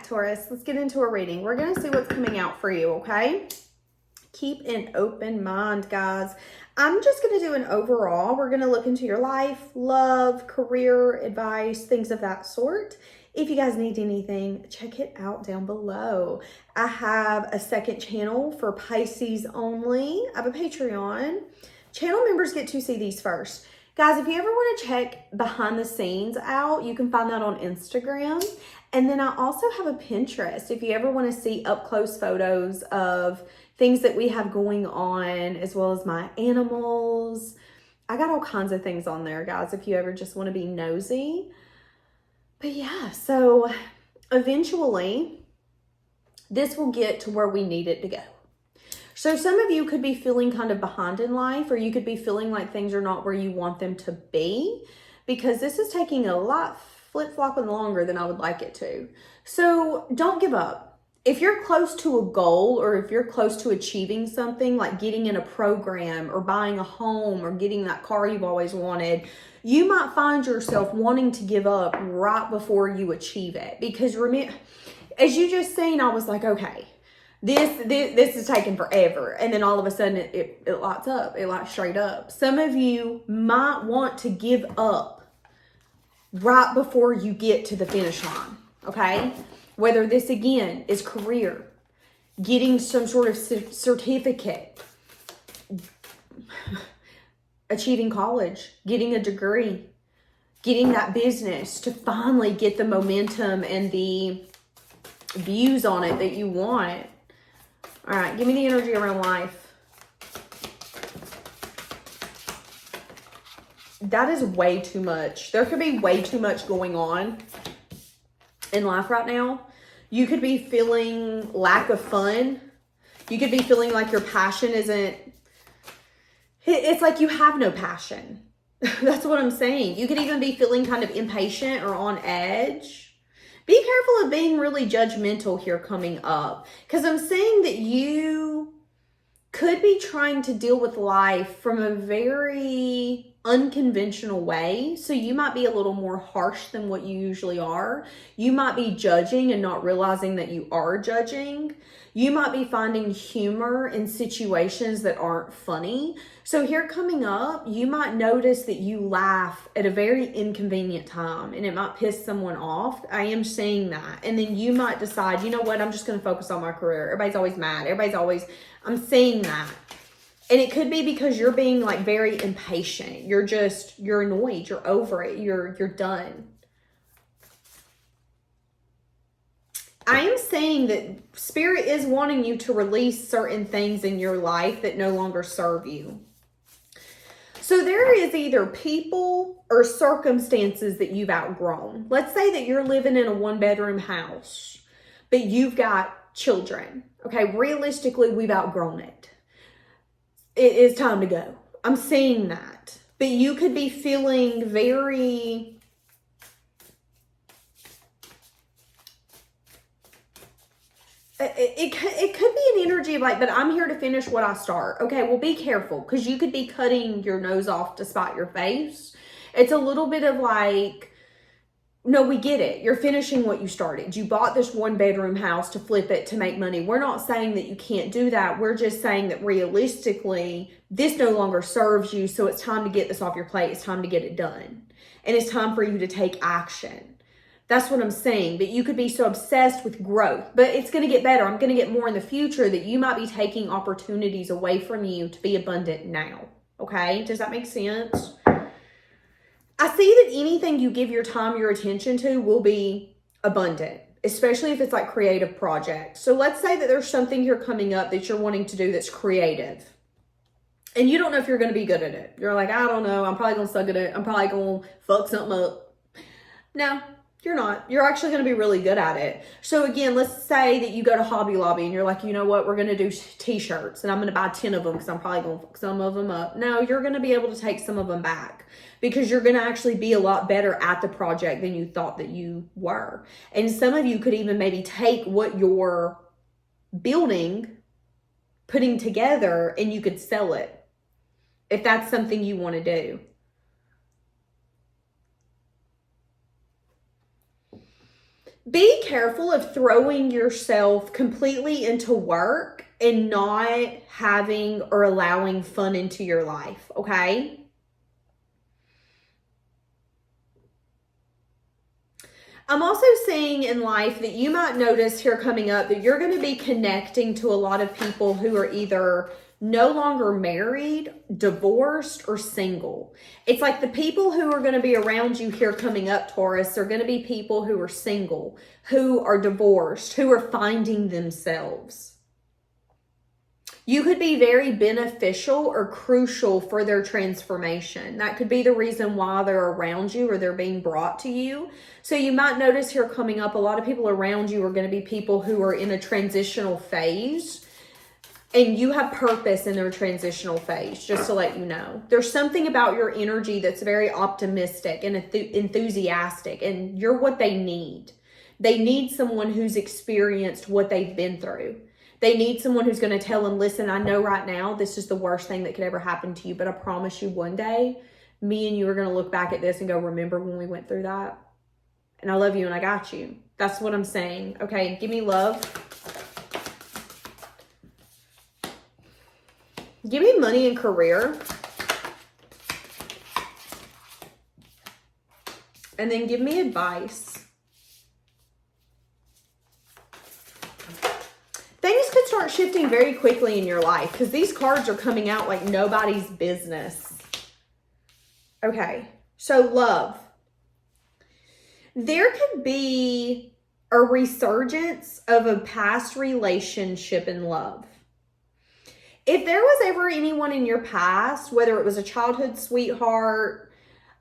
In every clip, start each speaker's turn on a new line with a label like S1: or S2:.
S1: back, Taurus. Let's get into a reading. We're going to see what's coming out for you, okay? Keep an open mind, guys. I'm just going to do an overall. We're going to look into your life, love, career, advice, things of that sort. If you guys need anything, check it out down below. I have a second channel for Pisces only. I have a Patreon. Channel members get to see these first. Guys, if you ever want to check behind the scenes out, you can find that on Instagram. And then I also have a Pinterest. If you ever want to see up close photos of things that we have going on, as well as my animals. I got all kinds of things on there, guys, if you ever just want to be nosy. But yeah, so eventually this will get to where we need it to go. So some of you could be feeling kind of behind in life, or you could be feeling like things are not where you want them to be, because this is taking a lot flip-flopping longer than I would like it to. So don't give up. If you're close to a goal, or if you're close to achieving something like getting in a program or buying a home or getting that car you've always wanted, you might find yourself wanting to give up right before you achieve it. Because remember, as you just seen, I was like, okay, this is taking forever. And then all of a sudden it lights up. It lights straight up. Some of you might want to give up right before you get to the finish line. Okay? Whether this again is career, getting some sort of certificate, achieving college, getting a degree, getting that business to finally get the momentum and the views on it that you want. All right, give me the energy around life. That is way too much. There could be way too much going on in life right now. You could be feeling lack of fun. You could be feeling like your passion isn't, it's like you have no passion. That's what I'm saying. You could even be feeling kind of impatient or on edge. Be careful of being really judgmental here coming up, because I'm saying that you could be trying to deal with life from a very unconventional way. So you might be a little more harsh than what you usually are. You might be judging and not realizing that you are judging. You might be finding humor in situations that aren't funny. So here coming up, you might notice that you laugh at a very inconvenient time and it might piss someone off. I am saying that. And then you might decide, you know what, I'm just going to focus on my career. Everybody's always mad. I'm saying that. And it could be because you're being like very impatient. You're annoyed. You're over it. You're done. I am saying that Spirit is wanting you to release certain things in your life that no longer serve you. So there is either people or circumstances that you've outgrown. Let's say that you're living in a one-bedroom house, but you've got children. Okay, realistically, we've outgrown it. It is time to go. I'm saying that. But you could be feeling very... It could be an energy of like, but I'm here to finish what I start. Okay, well, be careful, because you could be cutting your nose off to spite your face. It's a little bit of like, no, we get it. You're finishing what you started. You bought this one-bedroom house to flip it to make money. We're not saying that you can't do that. We're just saying that realistically, this no longer serves you. So it's time to get this off your plate. It's time to get it done. And it's time for you to take action. That's what I'm saying. But you could be so obsessed with growth. But it's going to get better. I'm going to get more in the future, that you might be taking opportunities away from you to be abundant now. Okay? Does that make sense? I see that anything you give your time, your attention to will be abundant, especially if it's like creative projects. So let's say that there's something here coming up that you're wanting to do that's creative. And you don't know if you're going to be good at it. You're like, I don't know. I'm probably going to suck at it. I'm probably going to fuck something up. No. You're not. You're actually going to be really good at it. So again, let's say that you go to Hobby Lobby and you're like, you know what, we're going to do t-shirts and I'm going to buy 10 of them because I'm probably going to fuck some of them up. No, you're going to be able to take some of them back, because you're going to actually be a lot better at the project than you thought that you were. And some of you could even maybe take what you're building, putting together, and you could sell it if that's something you want to do. Be careful of throwing yourself completely into work and not having or allowing fun into your life, okay? I'm also seeing in life that you might notice here coming up that you're going to be connecting to a lot of people who are either no longer married, divorced, or single. It's like the people who are going to be around you here coming up, Taurus, are going to be people who are single, who are divorced, who are finding themselves. You could be very beneficial or crucial for their transformation. That could be the reason why they're around you or they're being brought to you. So you might notice here coming up, a lot of people around you are going to be people who are in a transitional phase. And you have purpose in their transitional phase, just to let you know. There's something about your energy that's very optimistic and enthusiastic, and you're what they need. They need someone who's experienced what they've been through. They need someone who's going to tell them, listen, I know right now this is the worst thing that could ever happen to you, but I promise you one day, me and you are going to look back at this and go, remember when we went through that? And I love you and I got you. That's what I'm saying. Okay, give me love. Give me money and career. And then give me advice. Things could start shifting very quickly in your life because these cards are coming out like nobody's business. Okay, so love. There could be a resurgence of a past relationship in love. If there was ever anyone in your past, whether it was a childhood sweetheart,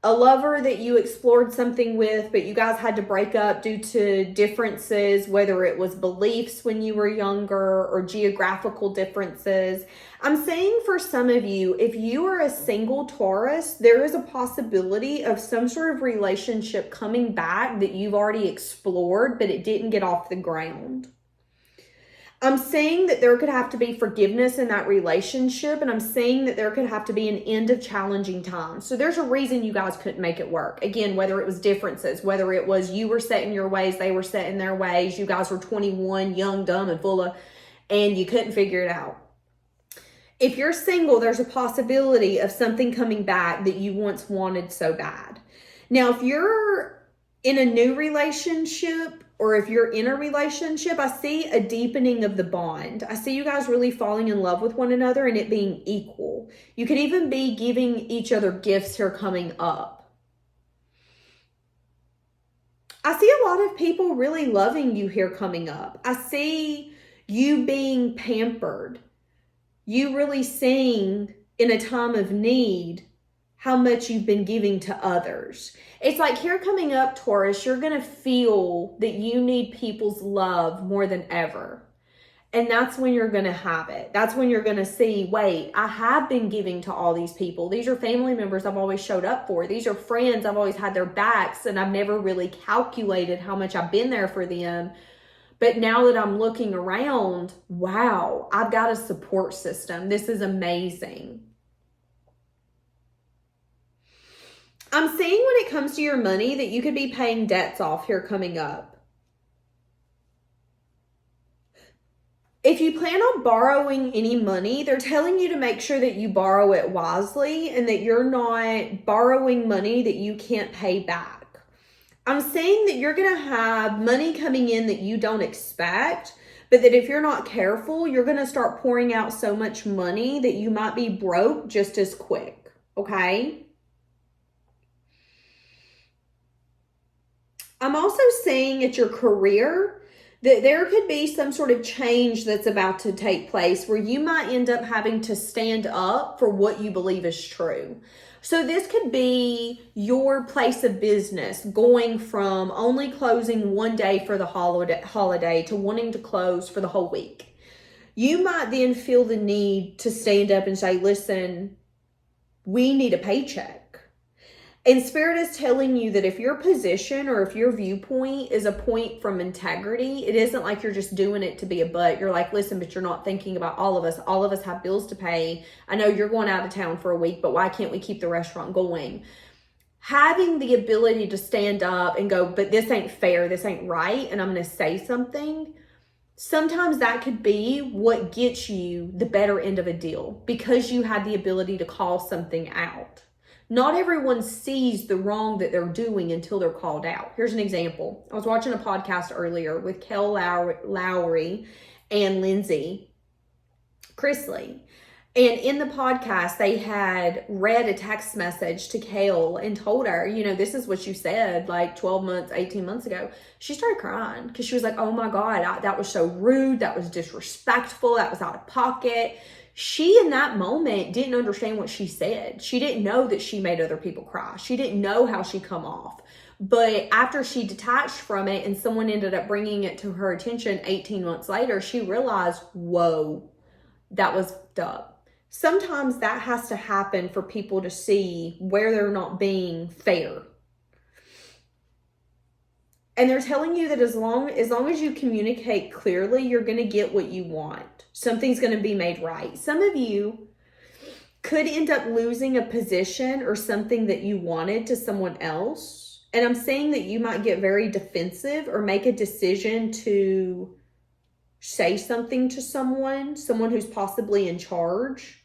S1: a lover that you explored something with, but you guys had to break up due to differences, whether it was beliefs when you were younger or geographical differences. I'm saying for some of you, if you are a single Taurus, there is a possibility of some sort of relationship coming back that you've already explored, but it didn't get off the ground. I'm saying that there could have to be forgiveness in that relationship, and I'm saying that there could have to be an end of challenging times. So there's a reason you guys couldn't make it work. Again, whether it was differences, whether it was you were set in your ways, they were set in their ways, you guys were 21, young, dumb, and full of, and you couldn't figure it out. If you're single, there's a possibility of something coming back that you once wanted so bad. Now, if you're in a new relationship, or if you're in a relationship, I see a deepening of the bond. I see you guys really falling in love with one another and it being equal. You could even be giving each other gifts here coming up. I see a lot of people really loving you here coming up. I see you being pampered. You really seeing in a time of need how much you've been giving to others. It's like here coming up, Taurus, you're going to feel that you need people's love more than ever. And that's when you're going to have it. That's when you're going to see, wait, I have been giving to all these people. These are family members I've always showed up for. These are friends I've always had their backs, and I've never really calculated how much I've been there for them. But now that I'm looking around, wow, I've got a support system. This is amazing. I'm seeing when it comes to your money that you could be paying debts off here coming up. If you plan on borrowing any money, they're telling you to make sure that you borrow it wisely and that you're not borrowing money that you can't pay back. I'm saying that you're going to have money coming in that you don't expect, but that if you're not careful, you're going to start pouring out so much money that you might be broke just as quick, okay? I'm also seeing at your career that there could be some sort of change that's about to take place where you might end up having to stand up for what you believe is true. So this could be your place of business going from only closing one day for the holiday to wanting to close for the whole week. You might then feel the need to stand up and say, listen, we need a paycheck. And Spirit is telling you that if your position or if your viewpoint is a point from integrity, it isn't like you're just doing it to be a butt. You're like, listen, but you're not thinking about all of us. All of us have bills to pay. I know you're going out of town for a week, but why can't we keep the restaurant going? having the ability to stand up and go, but this ain't fair, this ain't right, and I'm going to say something, sometimes that could be what gets you the better end of a deal because you had the ability to call something out. Not everyone sees the wrong that they're doing until they're called out. Here's an example. I was watching a podcast earlier with Kel Lowry and Lindsay Chrisley. And in the podcast, they had read a text message to Kale and told her, you know, this is what you said like 12 months, 18 months ago. She started crying because she was like, oh my God, that was so rude. That was disrespectful. That was out of pocket. She, in that moment, didn't understand what she said. She didn't know that she made other people cry. She didn't know how she come off. But after she detached from it and someone ended up bringing it to her attention 18 months later, she realized, whoa, that was up. Sometimes that has to happen for people to see where they're not being fair. And they're telling you that as long as you communicate clearly, you're going to get what you want. Something's going to be made right. Some of you could end up losing a position or something that you wanted to someone else. And I'm saying that you might get very defensive or make a decision to say something to someone who's possibly in charge.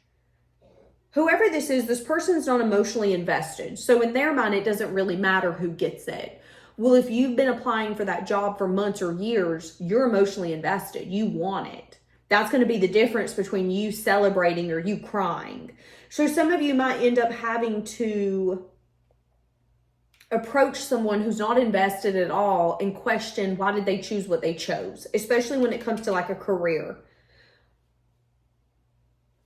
S1: Whoever this is, this person's not emotionally invested. So in their mind, it doesn't really matter who gets it. Well, if you've been applying for that job for months or years, you're emotionally invested. You want it. That's going to be the difference between you celebrating or you crying. So some of you might end up having to approach someone who's not invested at all and question why did they choose what they chose, especially when it comes to like a career.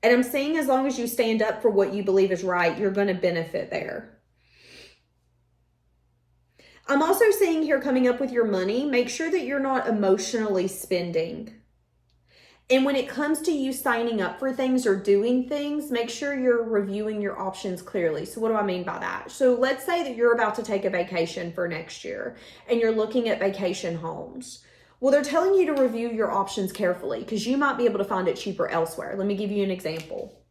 S1: And I'm saying as long as you stand up for what you believe is right, you're going to benefit there. I'm also seeing here coming up with your money, make sure that you're not emotionally spending. And when it comes to you signing up for things or doing things, make sure you're reviewing your options clearly. So what do I mean by that? So let's say that you're about to take a vacation for next year and you're looking at vacation homes. Well, they're telling you to review your options carefully because you might be able to find it cheaper elsewhere. Let me give you an example.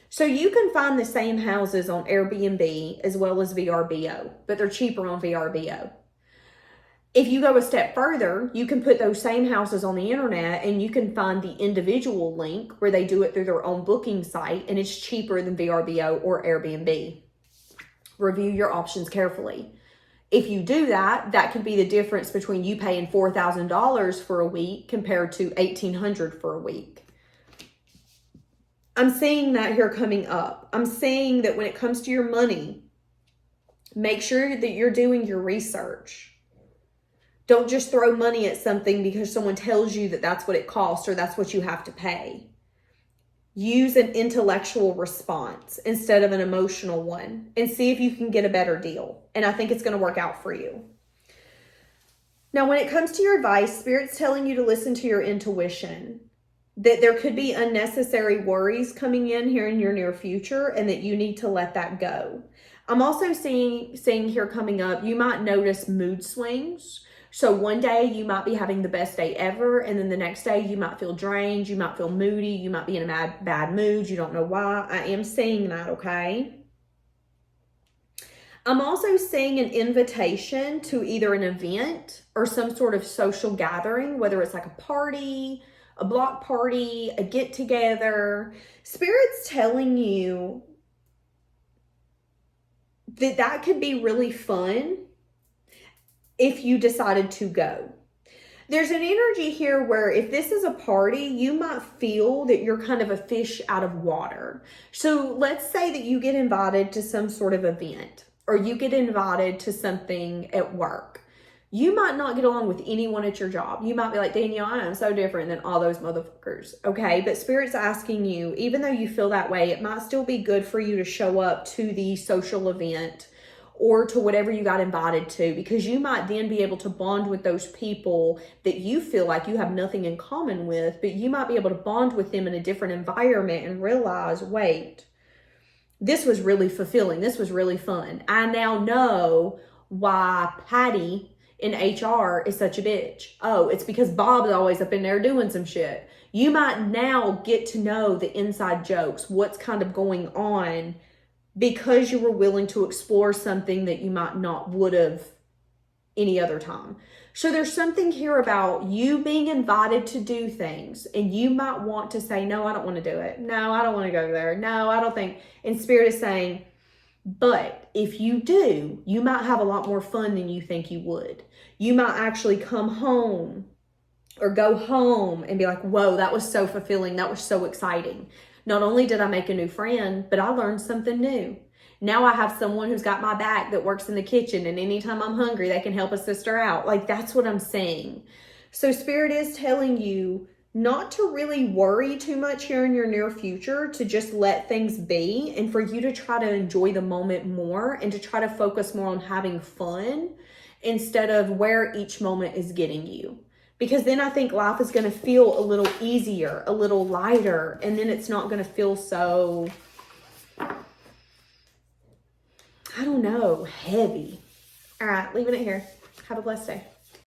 S1: So you can find the same houses on Airbnb as well as VRBO, but they're cheaper on VRBO. If you go a step further, you can put those same houses on the internet and you can find the individual link where they do it through their own booking site and it's cheaper than VRBO or Airbnb. Review your options carefully. If you do that, that could be the difference between you paying $4,000 for a week compared to $1,800 for a week. I'm seeing that here coming up. I'm saying that when it comes to your money, make sure that you're doing your research. Don't just throw money at something because someone tells you that that's what it costs or that's what you have to pay. Use an intellectual response instead of an emotional one and see if you can get a better deal. And I think it's going to work out for you. Now, when it comes to your advice, Spirit's telling you to listen to your intuition, that there could be unnecessary worries coming in here in your near future and that you need to let that go. I'm also seeing here coming up, you might notice mood swings. So one day you might be having the best day ever, and then the next day you might feel drained, you might feel moody, you might be in a bad mood, you don't know why. I am seeing that, okay? I'm also seeing an invitation to either an event or some sort of social gathering, whether it's like a party, a block party, a get-together. Spirit's telling you that that could be really fun if you decided to go. There's an energy here where if this is a party, you might feel that you're kind of a fish out of water. So let's say that you get invited to some sort of event or you get invited to something at work. You might not get along with anyone at your job. You might be like, Danielle, I am so different than all those motherfuckers. Okay, but Spirit's asking you, even though you feel that way, it might still be good for you to show up to the social event or to whatever you got invited to, because you might then be able to bond with those people that you feel like you have nothing in common with, but you might be able to bond with them in a different environment and realize, wait, this was really fulfilling. This was really fun. I now know why Patty in HR is such a bitch. Oh, it's because Bob's always up in there doing some shit. You might now get to know the inside jokes, what's kind of going on because you were willing to explore something that you might not would have any other time. So there's something here about you being invited to do things, and you might want to say, no, I don't want to do it. No, I don't want to go there. No, I don't think. And Spirit is saying, but if you do, you might have a lot more fun than you think you would. You might actually come home or go home and be like, whoa, that was so fulfilling. That was so exciting. Not only did I make a new friend, but I learned something new. Now I have someone who's got my back that works in the kitchen, and anytime I'm hungry, they can help a sister out. Like, that's what I'm saying. So Spirit is telling you not to really worry too much here in your near future, to just let things be, and for you to try to enjoy the moment more and to try to focus more on having fun instead of where each moment is getting you. Because then I think life is going to feel a little easier, a little lighter, and then it's not going to feel so, I don't know, heavy. All right, leaving it here. Have a blessed day.